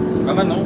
C'est pas mal, non?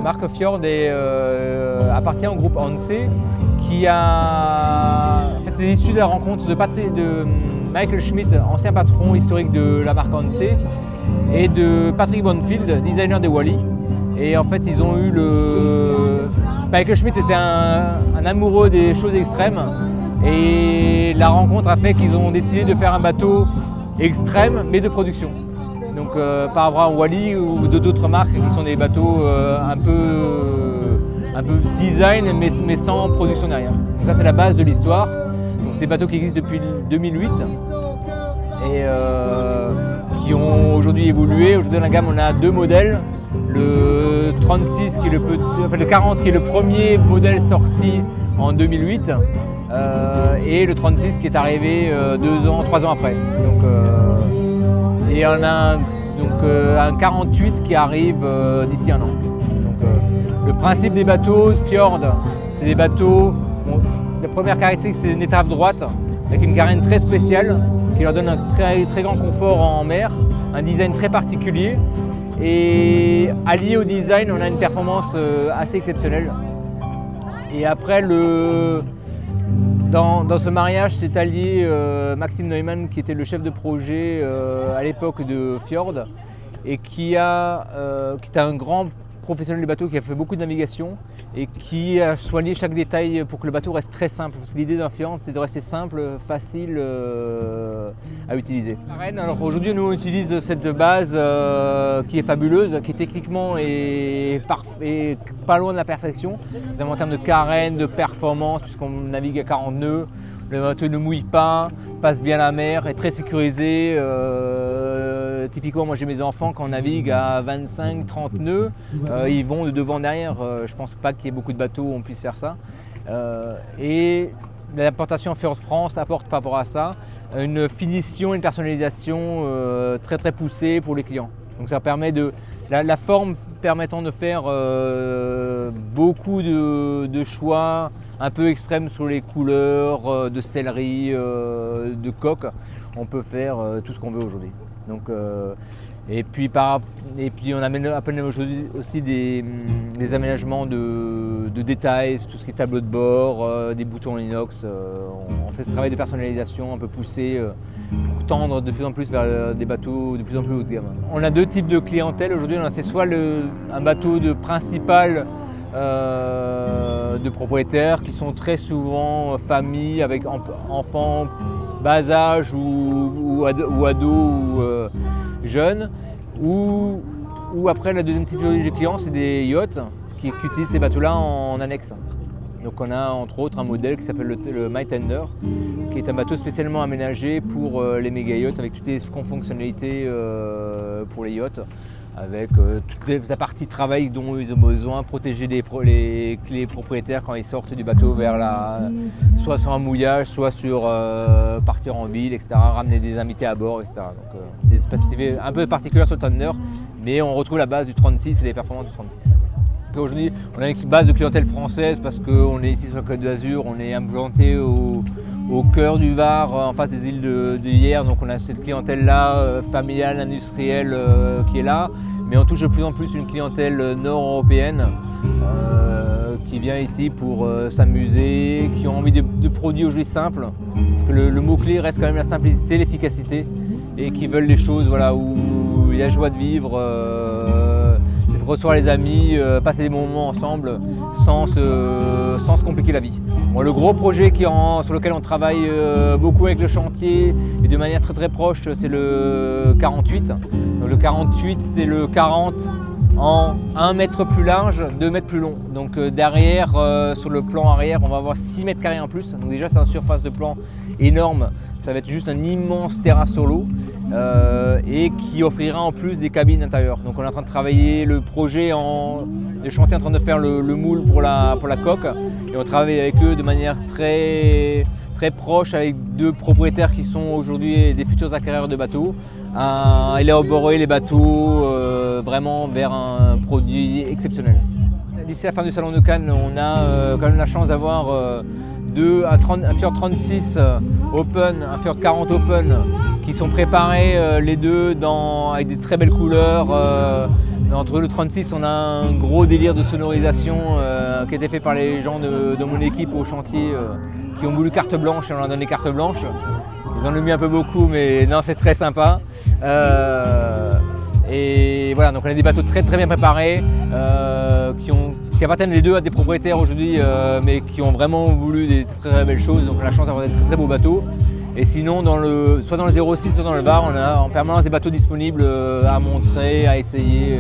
Marc Fjord appartient au groupe Hanse qui a en fait c'est issu de la rencontre de Michael Schmidt, ancien patron historique de la marque Hanse, et de Patrick Bonfield, designer des Wally. Et en fait ils ont eu Michael Schmidt était un amoureux des choses extrêmes et la rencontre a fait qu'ils ont décidé de faire un bateau extrême mais de production. Donc par rapport à Wally ou d'autres marques qui sont des bateaux un peu design mais sans production derrière. Donc ça c'est la base de l'histoire. Donc c'est des bateaux qui existent depuis 2008 et qui ont aujourd'hui évolué. Aujourd'hui dans la gamme on a deux modèles. Le 36 qui est le 40 qui est le premier modèle sorti en 2008 et le 36 qui est arrivé 3 ans après. Donc, et on a un 48 qui arrive d'ici un an. Donc, le principe des bateaux Fjord, c'est des bateaux, la première caractéristique c'est une étrave droite avec une carène très spéciale qui leur donne un très, très grand confort en mer, un design très particulier et allié au design on a une performance assez exceptionnelle. Et après dans ce mariage s'est allié Maxime Neumann qui était le chef de projet à l'époque de Fjord et qui est un grand professionnel du bateau qui a fait beaucoup de navigation et qui a soigné chaque détail pour que le bateau reste très simple. Parce que l'idée d'un Fjord c'est de rester simple, facile à utiliser. Alors aujourd'hui nous on utilise cette base qui est fabuleuse, qui techniquement est pas loin de la perfection. En termes de carène, de performance, puisqu'on navigue à 40 nœuds, le bateau ne mouille pas, passe bien la mer, est très sécurisé. Typiquement, moi j'ai mes enfants quand on navigue à 25-30 nœuds, ils vont de devant derrière. Je ne pense pas qu'il y ait beaucoup de bateaux où on puisse faire ça. Et l'importation Fjord France apporte par rapport à ça une finition, une personnalisation très très poussée pour les clients. Donc ça permet la forme permettant de faire beaucoup de choix un peu extrêmes sur les couleurs, de sellerie, de coque. On peut faire tout ce qu'on veut aujourd'hui. Donc, et puis on amène aujourd'hui aussi des aménagements de détails, tout ce qui est tableau de bord, des boutons en inox. On fait ce travail de personnalisation un peu poussé pour tendre de plus en plus vers des bateaux de plus en plus haut de gamme. On a deux types de clientèle aujourd'hui. C'est soit un bateau de principal de propriétaires qui sont très souvent familles avec enfants bas âge ou ados ou jeunes, ou après la deuxième typologie de clients c'est des yachts qui utilisent ces bateaux là en annexe. Donc on a entre autres un modèle qui s'appelle le My Tender qui est un bateau spécialement aménagé pour les méga yachts avec toutes les fonctionnalités pour les yachts, avec toute la partie travail dont ils ont besoin, protéger les propriétaires quand ils sortent du bateau soit sur un mouillage, soit sur partir en ville, etc., ramener des invités à bord, etc. Donc des spécificités un peu particulières sur le Thunder, mais on retrouve la base du 36 et les performances du 36. Aujourd'hui, on a une base de clientèle française parce qu'on est ici sur la Côte d'Azur, on est implanté au cœur du Var, en face des îles de Hyères, donc on a cette clientèle-là, familiale, industrielle qui est là, mais on touche de plus en plus une clientèle nord-européenne qui vient ici pour s'amuser, qui ont envie de produits aujourd'hui simples, parce que le mot-clé reste quand même la simplicité, l'efficacité, et qui veulent des choses où il y a joie de vivre, recevoir les amis, passer des moments ensemble sans se compliquer la vie. Bon, le gros projet sur lequel on travaille beaucoup avec le chantier et de manière très très proche, c'est le 48. Donc, le 48, c'est le 40 en 1 mètre plus large, 2 mètres plus long. Donc derrière, sur le plan arrière, on va avoir 6 mètres carrés en plus. Donc déjà, c'est une surface de plan énorme. Ça va être juste un immense terrasse sur l'eau et qui offrira en plus des cabines intérieures. Donc on est en train de travailler le projet, le chantier est en train de faire le moule pour la coque et on travaille avec eux de manière très proche avec 2 propriétaires qui sont aujourd'hui des futurs acquéreurs de bateaux à élaborer les bateaux vraiment vers un produit exceptionnel. D'ici la fin du Salon de Cannes, on a quand même la chance d'avoir un Fjord 36 Open, un Fjord 40 Open qui sont préparés les deux avec des très belles couleurs. Entre le 36, on a un gros délire de sonorisation qui a été fait par les gens de mon équipe au chantier qui ont voulu carte blanche et on leur a donné carte blanche. Ils en ont mis un peu beaucoup, mais non, c'est très sympa. Et voilà, donc on a des bateaux très bien préparés qui appartiennent les deux à des propriétaires aujourd'hui, mais qui ont vraiment voulu des très belles choses. Donc on a la chance d'avoir des très beaux bateaux. Et sinon, soit dans le 06, soit dans le Var, on a en permanence des bateaux disponibles à montrer, à essayer.